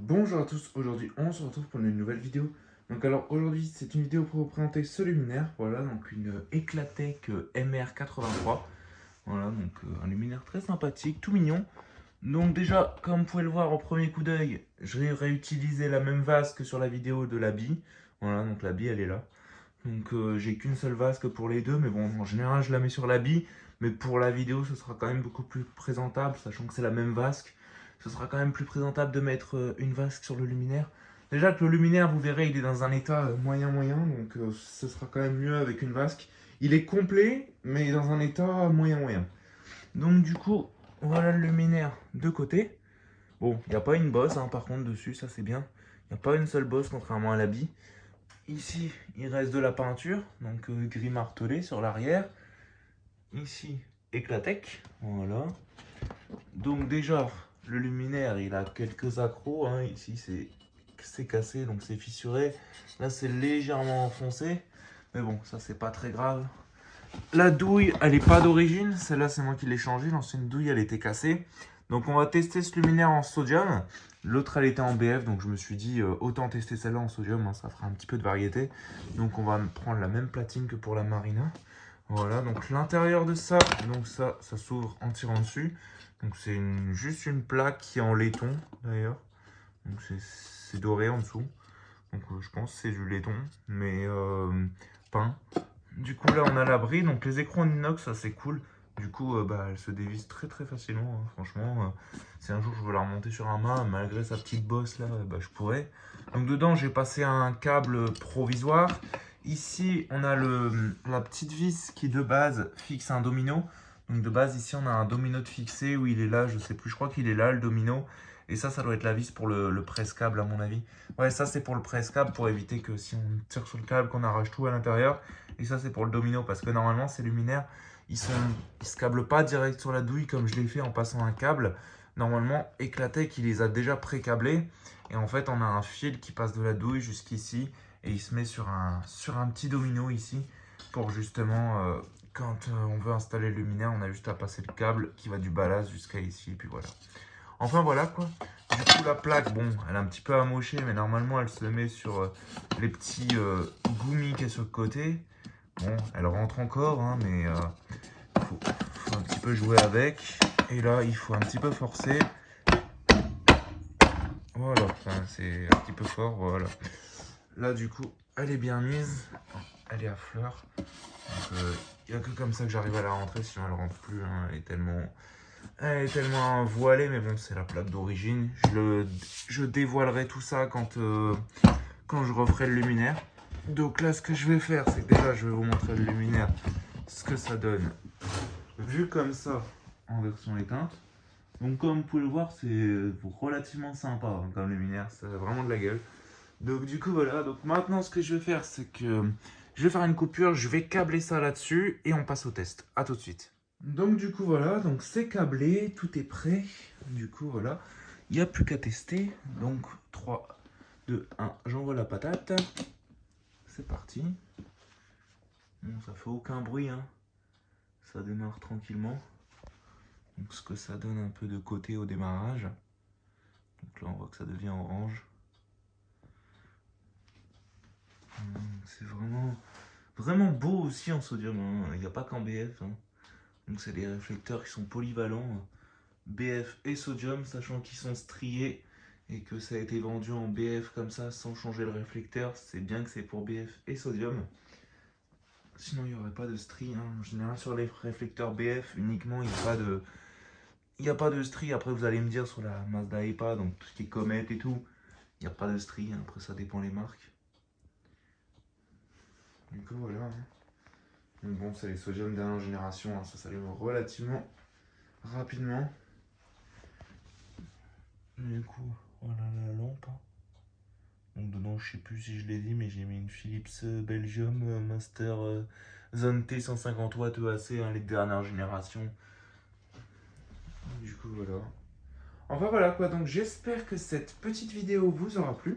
Bonjour à tous, aujourd'hui on se retrouve pour une nouvelle vidéo. Donc alors aujourd'hui c'est une vidéo pour vous présenter ce luminaire, voilà donc une Eclatec MR83. Voilà donc un luminaire très sympathique, tout mignon. Donc déjà comme vous pouvez le voir au premier coup d'œil, j'ai réutilisé la même vase que sur la vidéo de la bille. Voilà donc la bille elle est là. Donc j'ai qu'une seule vasque pour les deux, mais bon en général je la mets sur la bille. Mais pour la vidéo ce sera quand même beaucoup plus présentable, sachant que c'est la même vasque. Ce sera quand même plus présentable de mettre une vasque sur le luminaire. Déjà que le luminaire, vous verrez, il est dans un état moyen-moyen, donc ce sera quand même mieux avec une vasque. Il est complet, mais dans un état moyen-moyen. Donc du coup, voilà le luminaire de côté. Bon, il n'y a pas une bosse, hein, par contre, dessus, ça c'est bien. Il n'y a pas une seule bosse, contrairement à l'habit. Ici, il reste de la peinture, donc gris martelé sur l'arrière. Ici, Eclatec, voilà. Donc déjà, le luminaire, il a quelques accros, hein. Ici, c'est cassé, donc c'est fissuré. Là, c'est légèrement enfoncé. Mais bon, ça, c'est pas très grave. La douille, elle n'est pas d'origine. Celle-là, c'est moi qui l'ai changée. L'ancienne douille, elle était cassée. Donc, on va tester ce luminaire en sodium. L'autre, elle était en BF, donc je me suis dit, autant tester celle-là en sodium, hein, ça fera un petit peu de variété. Donc, on va prendre la même platine que pour la Marina. Voilà, donc l'intérieur de ça, donc ça s'ouvre en tirant dessus. Donc c'est juste une plaque qui est en laiton d'ailleurs. Donc c'est doré en dessous. Donc je pense que c'est du laiton, mais peint. Du coup là on a l'abri, donc les écrans en inox, ça c'est cool. Du coup bah, elle se dévisse très facilement, hein. Franchement. Si un jour je veux la remonter sur un mât, malgré sa petite bosse là, bah, je pourrais. Donc dedans j'ai passé un câble provisoire. Ici on a la petite vis qui de base fixe un domino. Donc de base ici on a un domino de fixé où il est là, je sais plus, je crois qu'il est là le domino. Et ça doit être la vis pour le presse-câble à mon avis. Ouais, ça c'est pour le presse-câble pour éviter que si on tire sur le câble qu'on arrache tout à l'intérieur. Et ça c'est pour le domino parce que normalement ces luminaires ils se câblent pas direct sur la douille comme je l'ai fait en passant un câble. Normalement Eclatec il les a déjà pré-câblés. Et en fait on a un fil qui passe de la douille jusqu'ici. Et il se met sur un petit domino ici pour justement quand on veut installer le luminaire, on a juste à passer le câble qui va du ballast jusqu'à ici. Et puis voilà. Enfin voilà quoi. Du coup la plaque, bon, elle est un petit peu amochée, mais normalement elle se met sur les petits goumis qui est sur le côté. Bon, elle rentre encore, hein, mais faut un petit peu jouer avec. Et là, il faut un petit peu forcer. Voilà, enfin, c'est un petit peu fort, voilà. Là, du coup, elle est bien mise. Elle est à fleur. Il n'y a que comme ça que j'arrive à la rentrer, sinon elle rentre plus, hein. Elle est tellement voilée, mais bon, c'est la plaque d'origine. Je dévoilerai tout ça quand je referai le luminaire. Donc là, ce que je vais faire, c'est que déjà, je vais vous montrer le luminaire, ce que ça donne. Vu comme ça, en version éteinte. Donc comme vous pouvez le voir, c'est relativement sympa, hein, comme luminaire. Ça a vraiment de la gueule. Donc du coup, voilà. Donc maintenant, ce que je vais faire, c'est que je vais faire une coupure. Je vais câbler ça là-dessus et on passe au test. A tout de suite. Donc du coup voilà, donc c'est câblé, tout est prêt. Du coup voilà, il n'y a plus qu'à tester. Donc 3, 2, 1, j'envoie la patate. C'est parti. Bon, ça fait aucun bruit, hein. Ça démarre tranquillement. Donc ce que ça donne un peu de côté au démarrage. Donc là on voit que ça devient orange. C'est vraiment beau aussi en sodium, hein. Il n'y a pas qu'en BF, hein. Donc c'est des réflecteurs qui sont polyvalents. BF et sodium, sachant qu'ils sont striés et que ça a été vendu en BF comme ça sans changer le réflecteur, c'est bien que c'est pour BF et sodium. Sinon il n'y aurait pas de stries, hein. En général sur les réflecteurs BF uniquement il n'y a pas de stries. Après vous allez me dire sur la Mazda EPA, donc tout ce qui est Comet et tout, il n'y a pas de stries, hein. Après ça dépend les marques. Du coup voilà, hein. Donc bon, c'est les sodium dernière génération, hein. Ça s'allume relativement rapidement. Du coup, voilà la lampe, hein. Donc dedans, je sais plus si je l'ai dit, mais j'ai mis une Philips Belgium Master Zone T 150 watts EAC, hein, les dernières générations. Du coup, voilà. Enfin voilà quoi, donc j'espère que cette petite vidéo vous aura plu.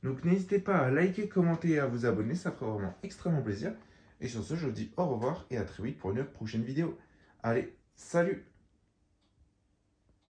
Donc n'hésitez pas à liker, commenter et à vous abonner, ça fera vraiment extrêmement plaisir. Et sur ce, je vous dis au revoir et à très vite pour une prochaine vidéo. Allez, salut!